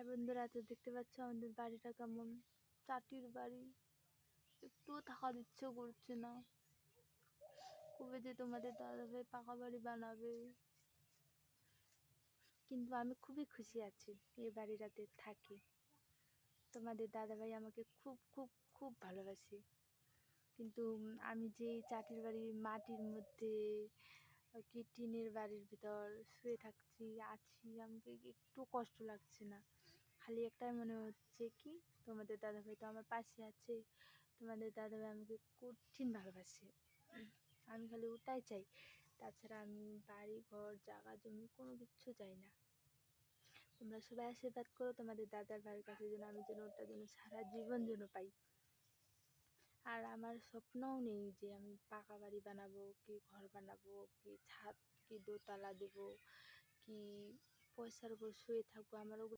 বন্ধুরা, তো দেখতে পাচ্ছ আমাদের বাড়িটা কেমন চাটির বাড়ি। একটুও থাকার ইচ্ছে করছে না। কবে যে তোমাদের দাদাভাই পাকা বাড়ি বানাবে। কিন্তু আমি খুবই খুশি আছি এই বাড়িটাতে থাকি। তোমাদের দাদাভাই আমাকে খুব খুব খুব ভালোবাসে। কিন্তু আমি যে এই চাটির বাড়ি মাটির মধ্যে কি টিনের বাড়ির ভিতর শুয়ে আছি, আমাকে একটু কষ্ট লাগছে না। খালি একটাই মনে হচ্ছে কি, তোমাদের দাদাভাই তো আমার পাশে আছে, তোমাদের দাদাভাই আমাকে কঠিন ভালোবাসে। আমি খালি ওটাই চাই। তাছাড়া আমি বাড়ি ঘর জায়গা জমি কোনো কিছু চাই না। তোমরা সবাই আশীর্বাদ করো তোমাদের দাদার ভাইয়ের কাছে, যেন আমি যেন ওটা যেন সারা জীবন যেন পাই। আর আমার স্বপ্নও নেই যে আমি পাকা বাড়ি বানাবো, কি ঘর বানাবো, কি ছাদ, কি দোতলা দেবো, কি পয়সার উপর শুয়ে থাকবো। আমার